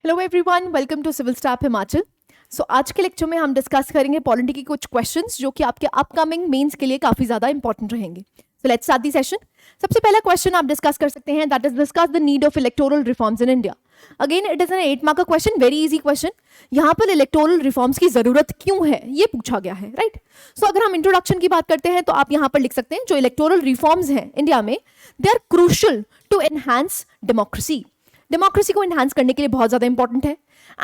Hello everyone, welcome to civil staff Himachal. आज के lecture में हम डिस्कस करेंगे पॉलिटी की कुछ क्वेश्चंस जो कि आपके अपकमिंग मेंस के लिए काफी ज्यादा इंपॉर्टेंट रहेंगे। So let's start the session. सबसे पहला क्वेश्चन आप डिस्कस कर सकते हैं, that is discuss the need of electoral reforms in India. Again it is an 8 mark का क्वेश्चन, वेरी इजी क्वेश्चन। यहाँ पर इलेक्टोरल रिफॉर्म्स की जरूरत क्यों है ये पूछा गया है, राइट। सो अगर हम इंट्रोडक्शन की बात करते हैं तो आप यहाँ पर लिख सकते हैं जो इलेक्टोरल रिफॉर्म्स हैं इंडिया में, they are crucial to enhance democracy. Democracy को एनहांस करने के लिए बहुत ज्यादा इंपॉर्टेंट है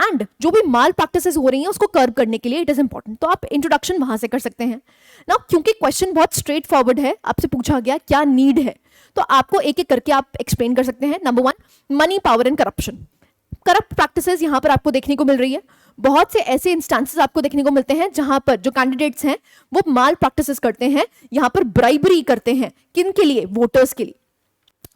एंड जो भी माल प्रैक्टिसेस हो रही हैं उसको कर्व करने के लिए इट इज इंपॉर्टेंट। तो आप इंट्रोडक्शन वहां से कर सकते हैं ना, क्योंकि क्वेश्चन बहुत स्ट्रेट फॉरवर्ड है। आपसे पूछा गया क्या नीड है, तो आपको एक एक करके आप एक्सप्लेन कर सकते हैं। Number 1, money, power and corruption. Corrupt practices यहाँ पर आपको देखने को मिल रही है। बहुत से ऐसे इंस्टेंसेस आपको देखने को मिलते हैं जहां पर जो कैंडिडेट्स हैं वो माल प्रैक्टिसेस करते हैं, यहाँ पर ब्राइबरी करते हैं। किन के लिए? वोटर्स के लिए।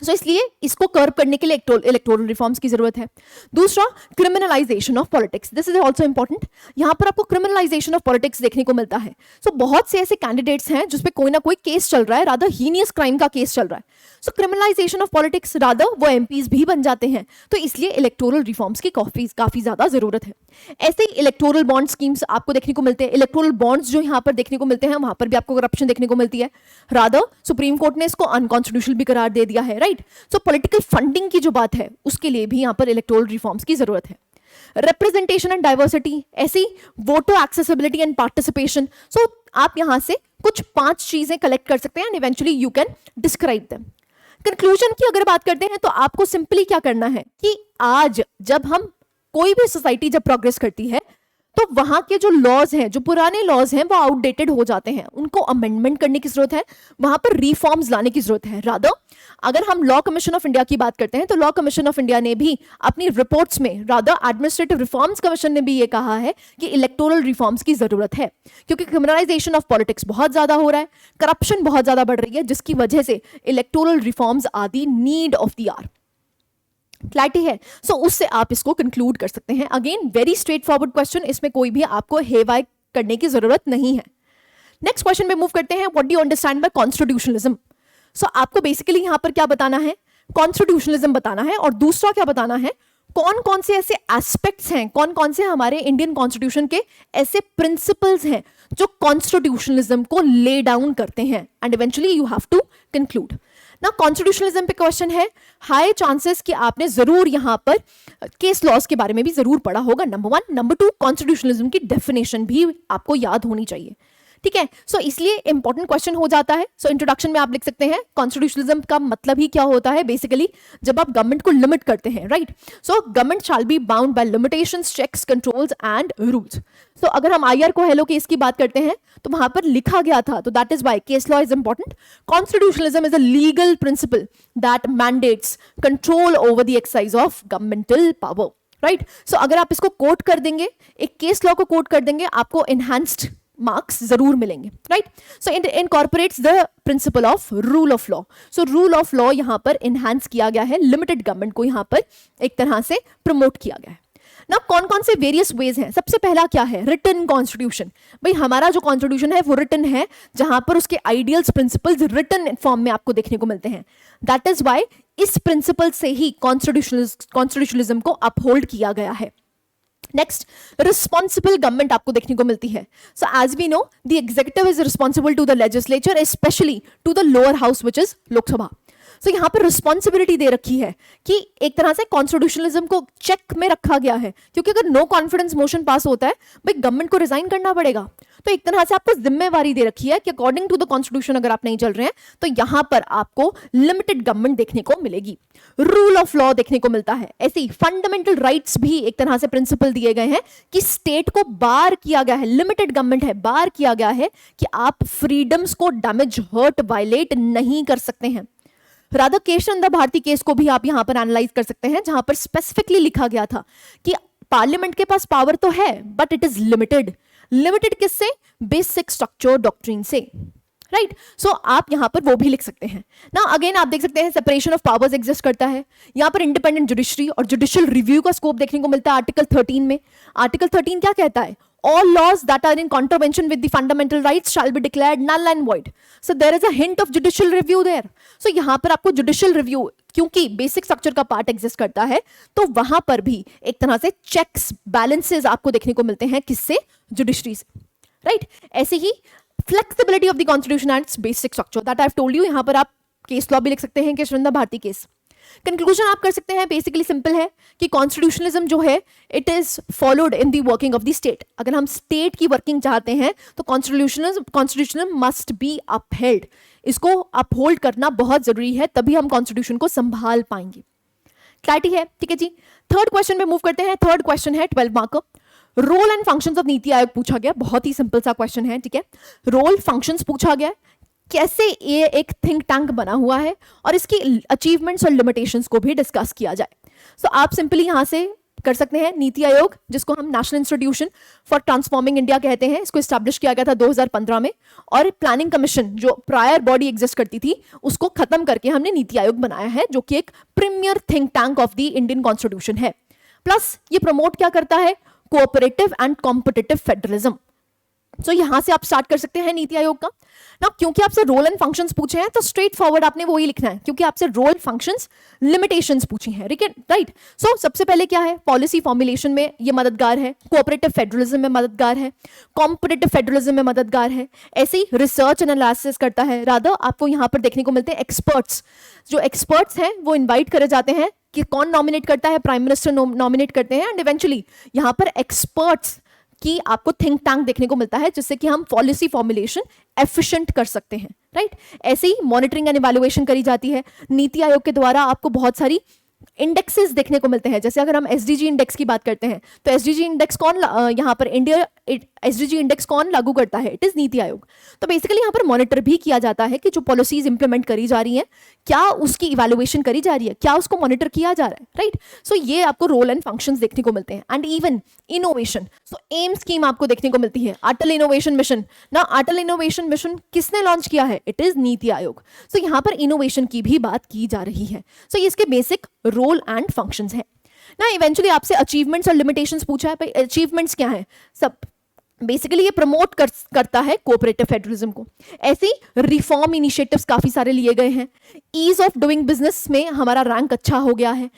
सो इसलिए इसको कर्व करने के लिए इलेक्टोरल रिफॉर्म्स की जरूरत है। दूसरा, criminalisation of politics, this is also important. यहां पर आपको क्रिमिनलाइजेशन ऑफ पॉलिटिक्स देखने को मिलता है। सो बहुत से ऐसे कैंडिडेट्स हैं जिसपे कोई ना कोई केस चल रहा है, रादर हीनियस क्राइम का केस चल रहा है। सो क्रिमिनलाइजेशन ऑफ पॉलिटिक्स, रादर वो एमपीज भी बन जाते हैं। तो इसलिए इलेक्टोरल रिफॉर्म्स की काफी ज्यादा जरूरत है। ऐसे ही इलेक्टोरल बॉन्ड स्कीम्स आपको देखने को मिलते हैं। इलेक्टोरल बॉन्ड्स जो यहाँ पर देखने को मिलते हैं वहां पर भी आपको करप्शन देखने को मिलती है। रादर सुप्रीम कोर्ट ने इसको अनकॉन्स्टिट्यूशनल भी करार दे दिया है, राइट। सो पॉलिटिकल फंडिंग की जो बात है उसके लिए भी यहाँ पर इलेक्टोरल रिफॉर्म्स की जरूरत है। रिप्रेजेंटेशन एंड डाइवर्सिटी, ऐसी वोटर एक्सेसिबिलिटी एंड पार्टिसिपेशन। सो आप यहां से कुछ 5 चीजें कलेक्ट कर सकते हैं and eventually you can describe them. Conclusion की अगर बात करते हैं तो आपको सिंपली क्या करना है कि आज जब हम कोई भी सोसाइटी जब प्रोग्रेस करती है तो वहां के जो लॉज हैं, जो पुराने लॉज हैं वो आउटडेटेड हो जाते हैं, उनको अमेंडमेंट करने की जरूरत है, वहां पर रिफॉर्म्स लाने की जरूरत है। रादर अगर हम लॉ कमीशन ऑफ इंडिया की बात करते हैं तो लॉ कमीशन ऑफ इंडिया ने भी अपनी रिपोर्ट्स में, रादर एडमिनिस्ट्रेटिव रिफॉर्म्स कमीशन ने भी ये कहा है कि इलेक्टोरल रिफॉर्म्स की जरूरत है, क्योंकि क्रिमिनलाइजेशन ऑफ पॉलिटिक्स बहुत ज्यादा हो रहा है, करप्शन बहुत ज्यादा बढ़ रही है, जिसकी वजह से electoral reforms are the need of the hour. Clarity है? सो उससे आप इसको कंक्लूड कर सकते हैं। Again very straight forward question, इसमें कोई भी आपको हेवाई करने की जरूरत नहीं है। नेक्स्ट क्वेश्चन पे मूव करते हैं, what do you understand by constitutionalism. So आपको बेसिकली यहां पर क्या बताना है? कॉन्स्टिट्यूशनलिज्म बताना है। और दूसरा क्या बताना है, कौन कौन से ऐसे एस्पेक्ट्स हैं, कौन कौन से हमारे इंडियन कॉन्स्टिट्यूशन के ऐसे प्रिंसिपल्स हैं जो कॉन्स्टिट्यूशनलिज्म को ले डाउन करते हैं, and eventually you have to conclude ना। कॉन्स्टिट्यूशनलिज्म पे क्वेश्चन है, हाई चांसेस कि आपने जरूर यहां पर केस लॉज के बारे में भी जरूर पढ़ा होगा, नंबर 1। नंबर 2, कॉन्स्टिट्यूशनलिज्म की डेफिनेशन भी आपको याद होनी चाहिए, ठीक है। सो इसलिए इंपॉर्टेंट क्वेश्चन हो जाता है। सो इंट्रोडक्शन में आप लिख सकते हैं कॉन्स्टिट्यूशनलिज्म का मतलब ही क्या होता है। बेसिकली जब आप गवर्नमेंट को लिमिट करते हैं, right. So government shall be bound by limitations, checks, controls and rules. So अगर हम आईआर को हेलो केस की बात करते हैं तो वहां पर लिखा गया था, तो that is why case law is important. Constitutionalism is a legal principle that mandates control over the exercise of governmental power, right. So अगर आप इसको कोट कर देंगे, एक केस लॉ को कोट कर देंगे, आपको एनहांस्ड मार्क्स जरूर मिलेंगे, right. So it incorporates the principle of rule of law. So rule of law यहां पर एनहांस किया गया है, लिमिटेड गवर्नमेंट को यहां पर एक तरह से प्रमोट किया गया है ना। कौन कौन से वेरियस वेज हैं? सबसे पहला क्या है? Written constitution. भाई हमारा जो कॉन्स्टिट्यूशन है वो रिटन है, जहां पर उसके आइडियल्स, प्रिंसिपल्स रिटन फॉर्म में आपको देखने को मिलते हैं। दैट इज व्हाई इस प्रिंसिपल से ही कॉन्स्टिट्यूशनलिज्म को अपहोल्ड किया गया है। नेक्स्ट, रिस्पॉन्सिबल गवर्नमेंट आपको देखने को मिलती है। So as we know the executive is responsible to the legislature, specially to the lower house which is Lok Sabha. So यहां पर रिस्पॉन्सिबिलिटी दे रखी है कि एक तरह से कॉन्स्टिट्यूशनलिज्म को चेक में रखा गया है, क्योंकि अगर नो कॉन्फिडेंस मोशन पास होता है भाई गवर्नमेंट को रिजाइन करना पड़ेगा। तो एक तरह से आपको जिम्मेवारी दे रखी है कि अकॉर्डिंग टू द कॉन्स्टिट्यूशन अगर आप नहीं चल रहे हैं तो यहां पर आपको लिमिटेड गवर्नमेंट देखने को मिलेगी। रूल ऑफ लॉ देखने को मिलता है। ऐसे ही फंडामेंटल राइट्स भी एक तरह से प्रिंसिपल दिए गए हैं कि स्टेट को बार किया गया है, लिमिटेड गवर्नमेंट है, बार किया गया है कि आप फ्रीडम्स को डैमेज, हर्ट, वायलेट नहीं कर सकते हैं। राधा केशव भारती केस को भी आप यहां पर एनालाइज कर सकते हैं, जहां पर स्पेसिफिकली लिखा गया था कि पार्लियामेंट के पास पावर तो है but it is limited. Limited किससे? बेसिक स्ट्रक्चर डॉक्ट्रिन से, राइट। सो आप यहां पर वो भी लिख सकते हैं ना। अगेन आप देख सकते हैं सेपरेशन ऑफ पावर्स एग्जिस्ट करता है, यहां पर इंडिपेंडेंट जुडिशरी और जुडिशियल रिव्यू का स्कोप देखने को मिलता है आर्टिकल 13 में। आर्टिकल 13 क्या कहता है? all laws that are in contravention with the fundamental rights shall be declared null and void. So there is a hint of judicial review there. So यहाँ पर आपको judicial review क्योंकि बेसिक स्ट्रक्चर का part exist करता है, तो वहां पर भी एक तरह से चेक्स बैलेंसेस आपको देखने को मिलते हैं, किससे? जुडिशरी से, राइट? ऐसे ही flexibility of the constitution and basic structure, that I have told you. यहां पर आप केस लॉ भी लिख सकते हैं, केशवंदा भारती केस। कंक्लूजन आप कर सकते हैं, बेसिकली सिंपल है कि कॉन्स्टिट्यूशनलिज्म जो है it is followed in the working of the state. अगर हम स्टेट की वर्किंग चाहते हैं तो कॉन्स्टिट्यूशनलिज्म मस्ट बी अपहेल्ड, इसको अपहोल्ड करना बहुत जरूरी है, तभी हम कॉन्स्टिट्यूशन को संभाल पाएंगे। क्लैरिटी है? ठीक है जी। थर्ड क्वेश्चन में मूव करते हैं। थर्ड क्वेश्चन है 12 mark, role and functions of NITI Aayog पूछा गया। बहुत ही सिंपल सा क्वेश्चन है, ठीक है। रोल फंक्शंस पूछा गया, कैसे ये एक थिंक टैंक बना हुआ है और इसकी अचीवमेंट्स और लिमिटेशंस को भी डिस्कस किया जाए। सो आप सिंपली यहां से कर सकते हैं, नीति आयोग जिसको हम national institution for transforming India कहते हैं, इसको एस्टैब्लिश किया गया था 2015 में, और प्लानिंग कमीशन जो प्रायर बॉडी एग्जिस्ट करती थी उसको खत्म करके हमने नीति आयोग बनाया है, जो कि एक premier think tank of the Indian constitution है। प्लस ये प्रमोट क्या करता है? Cooperative and competitive federalism. So यहां से आप स्टार्ट कर सकते हैं नीति आयोग का ना। क्योंकि आपसे रोल एंड फंक्शंस पूछे हैं तो स्ट्रेट फॉरवर्ड आपने वही लिखना है, क्योंकि आपसे रोल, फंक्शंस, लिमिटेशंस पूछी हैं, राइट? सो सबसे पहले क्या है? पॉलिसी फॉर्मुलेशन में ये मददगार है, कोऑपरेटिव फेडरलिज्म में मददगार है, कॉम्पिटिटिव फेडरलिज्म में मददगार है, ऐसे ही रिसर्च एनालिसिस करता है। रादर आपको यहां पर देखने को मिलते हैं एक्सपर्ट्स। जो एक्सपर्ट्स हैं वो इन्वाइट करे जाते हैं, कि कौन नॉमिनेट करता है? प्राइम मिनिस्टर नॉमिनेट करते हैं, एंड इवेंचुअली यहां पर एक्सपर्ट्स कि आपको थिंक टैंक देखने को मिलता है, जिससे कि हम पॉलिसी फॉर्मुलेशन एफिशिएंट कर सकते हैं, राइट? ऐसे ही मॉनिटरिंग एंड इवैल्यूएशन करी जाती है। नीति आयोग के द्वारा आपको बहुत सारी इंडेक्सेस देखने को मिलते हैं। जैसे अगर हम एसडीजी इंडेक्स की बात करते हैं तो एसडीजी इंडेक्स कौन यहाँ पर इंडिया एसडीजी इंडेक्स कौन लागू करता है? It is NITI Aayog. तो बेसिकली यहाँ पर मॉनिटर भी किया जाता है कि जो पॉलिसीज इंप्लीमेंट करी जा रही हैं, क्या उसकी इवैल्यूएशन करी जा रही है, क्या उसको मॉनिटर किया जा रहा है, राइट? सो ये आपको रोल एंड फंक्शंस देखने को मिलते हैं। And even innovation, so AIM scheme आपको देखने को मिलती है, अटल इनोवेशन मिशन ना। अटल इनोवेशन मिशन किसने लॉन्च किया है? It is NITI Aayog. सो यहाँ पर इनोवेशन की भी बात की जा रही है। सो इसके बेसिक रोल एंड फंक्शंस हैं ना। इवेंचुअली आपसे अचीवमेंट्स और लिमिटेशंस पूछा है। भाई अचीवमेंट्स क्या है? सब बेसिकली ये प्रमोट करता है कोऑपरेटिव फेडरलिज्म को। ऐसे रिफॉर्म इनिशिएटिव्स काफी सारे लिए गए हैं। ईज ऑफ डूइंग बिजनेस में हमारा रैंक अच्छा हो गया है।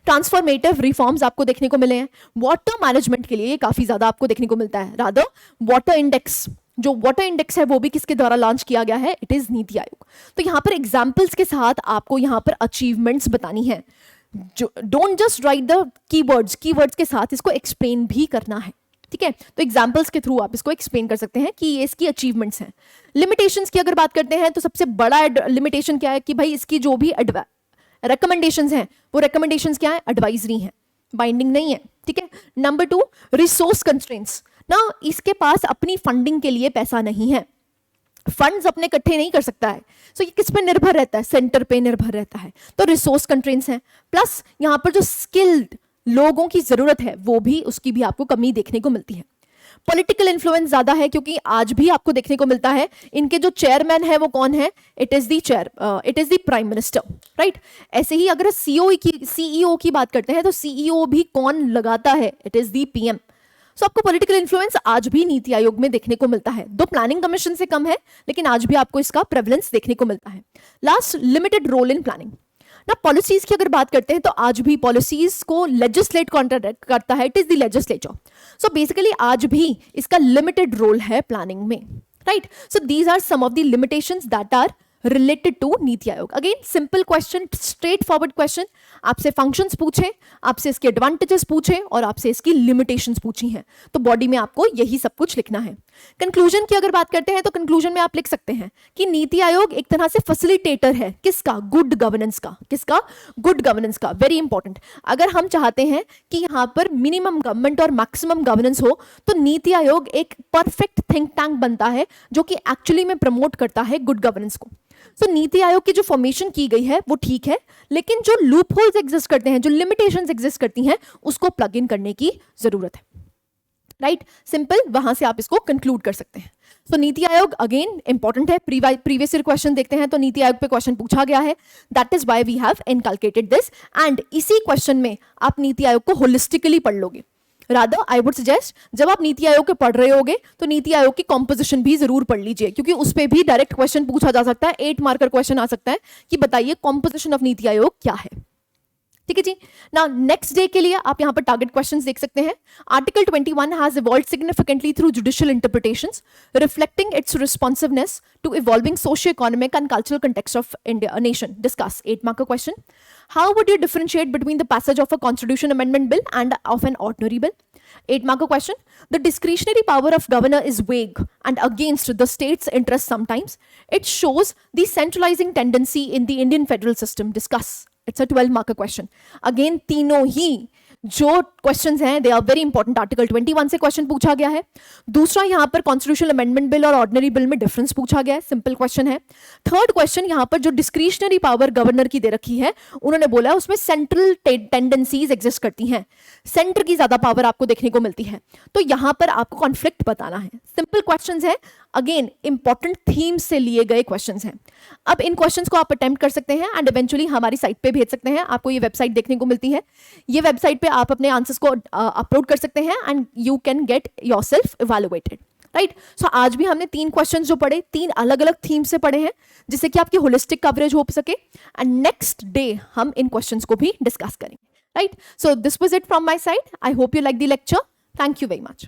ट्रांसफॉर्मेटिव रिफॉर्म्स आपको देखने को मिले हैं। वाटर मैनेजमेंट के लिए ये काफी ज्यादा आपको देखने को मिलता है। रादर वाटर इंडेक्स, जो वाटर इंडेक्स है वो भी किसके द्वारा लॉन्च किया गया है? It is NITI Aayog. तो यहां पर एग्जांपल्स के साथ आपको यहां पर अचीवमेंट्स बतानी है। जो don't just right the keywords के साथ इसको एक्सप्लेन भी करना है, ठीक है? तो एग्जांपल्स के थ्रू आप इसको एक्सप्लेन कर सकते हैं कि ये इसकी अचीवमेंट्स हैं। लिमिटेशंस की अगर बात करते हैं तो सबसे बड़ा लिमिटेशन क्या है कि भाई इसकी जो भी रिकमेंडेशंस हैं वो रिकमेंडेशंस क्या है? एडवाइजरी हैं, बाइंडिंग नहीं है, ठीक है? नंबर 2, रिसोर्स कंस्ट्रेंट्स ना। इसके पास अपनी फंडिंग के लिए पैसा नहीं है, फंड्स अपने इकट्ठे नहीं कर सकता है। सो ये किस पे निर्भर रहता है? सेंटर पे निर्भर रहता है। तो रिसोर्स कंस्ट्रेंट्स हैं। प्लस यहाँ पर जो स्किल्ड लोगों की जरूरत है वो भी, उसकी भी आपको कमी देखने को मिलती है। पॉलिटिकल इन्फ्लुएंस ज्यादा है, क्योंकि आज भी आपको देखने को मिलता है इनके जो चेयरमैन है वो कौन है? It is the prime minister, right? ऐसे ही अगर सीईओ की बात करते हैं तो सीईओ भी कौन लगाता है? It is the PM. So आपको पॉलिटिकल इन्फ्लुएंस आज भी नीति आयोग में देखने को मिलता है। दो प्लानिंग कमीशन से कम है, लेकिन आज भी आपको इसका प्रेवलेंस देखने को मिलता है। Last, limited role in planning ना। पॉलिसीज की अगर बात करते हैं तो आज भी पॉलिसीज को लेजिस्लेट कॉन्ट्रैक्ट करता है, it is the legislature. So basically आज भी इसका लिमिटेड रोल है प्लानिंग में, right? So these are some of the limitations that are related to NITI Aayog. Again simple question, straight forward question. आपसे फंक्शंस पूछे, आपसे इसके एडवांटेजेस पूछे और आपसे इसकी लिमिटेशंस पूछी हैं, तो बॉडी में आपको यही सब कुछ लिखना है। कंक्लूजन की अगर बात करते हैं तो कंक्लूजन में आप लिख सकते हैं कि नीति आयोग एक तरह से फैसिलिटेटर है किसका? गुड गवर्नेंस का। किसका? गुड गवर्नेंस का। Very important. अगर हम चाहते हैं कि यहां पर मिनिमम गवर्नमेंट और मैक्सिमम गवर्नेंस हो तो नीति आयोग एक परफेक्ट थिंक टैंक बनता है जो कि एक्चुअली में प्रमोट करता है गुड गवर्नेंस को। तो नीति आयोग की जो फॉर्मेशन की गई है वो ठीक है, लेकिन जो लूप होल्स एग्जिस्ट करते हैं, जो लिमिटेशंस एग्जिस्ट करती हैं, उसको प्लग इन करने की जरूरत है, राइट? सिंपल, वहां से आप इसको कंक्लूड कर सकते हैं। तो नीति आयोग अगेन इंपॉर्टेंट है। प्रीवियस ईयर क्वेश्चन देखते हैं तो नीति आयोग पे क्वेश्चन पूछा गया है, that is why we have inculcated this. And इसी क्वेश्चन में आप नीति आयोग को होलिस्टिकली पढ़ लोगे। रादर आई वुड सजेस्ट जब आप नीति आयोग के पढ़ रहे होगे तो नीति आयोग की कॉम्पोजिशन भी जरूर पढ़ लीजिए, क्योंकि उस पर भी डायरेक्ट क्वेश्चन पूछा जा सकता है, 8 मार्कर क्वेश्चन आ सकता है कि बताइए कॉम्पोजिशन ऑफ नीति आयोग क्या है। ठीक है जी। ना नेक्स्ट डे के लिए आप यहां पर टारगेट क्वेश्चंस देख सकते हैं। Article 21 has evolved significantly through judicial interpretations reflecting its responsiveness to evolving socio economic and cultural context of India nation. Discuss 8 mark का question. How would you differentiate between the passage of a constitution amendment bill and of an ordinary bill? 8 mark question. The discretionary power of governor is vague and against the state's interest sometimes. It shows the centralizing tendency in the Indian federal system. Discuss. It's a 12 mark question. Again, तीनों ही जो questions हैं they are very important. Article 21 से question पूछा गया है। दूसरा यहां पर कॉन्स्टिट्यूशनल अमेंडमेंट बिल और ऑर्डिनरी बिल में डिफरेंस पूछा गया है, सिंपल क्वेश्चन है। थर्ड क्वेश्चन यहां पर जो डिस्क्रिशनरी पावर गवर्नर की दे रखी है, उन्होंने बोला है उसमें सेंट्रल टेंडेंसीज एग्जिस्ट करती हैं, सेंटर की ज्यादा पावर आपको देखने को मिलती है, तो यहां पर आपको कॉन्फ्लिक्ट बताना है। सिंपल क्वेश्चंस है, अगेन इंपॉर्टेंट थीम से लिए गए क्वेश्चंस हैं। अब इन क्वेश्चंस को आप अटेम्प्ट कर सकते हैं एंड इवेंचुअली हमारी साइट पे भेज सकते हैं। आपको ये वेबसाइट देखने को मिलती है, ये वेबसाइट पे आप अपने आंसर्स को अपलोड कर सकते हैं and you can get yourself evaluated, right. So आज भी हमने 3 क्वेश्चंस जो पढ़े 3 अलग अलग थीम से पढ़े हैं, जिससे कि आपकी होलिस्टिक कवरेज हो सके, एंड नेक्स्ट डे हम इन क्वेश्चंस को भी डिस्कस करेंगे, right. So this was it from my side. I hope you like the lecture. Thank you very much.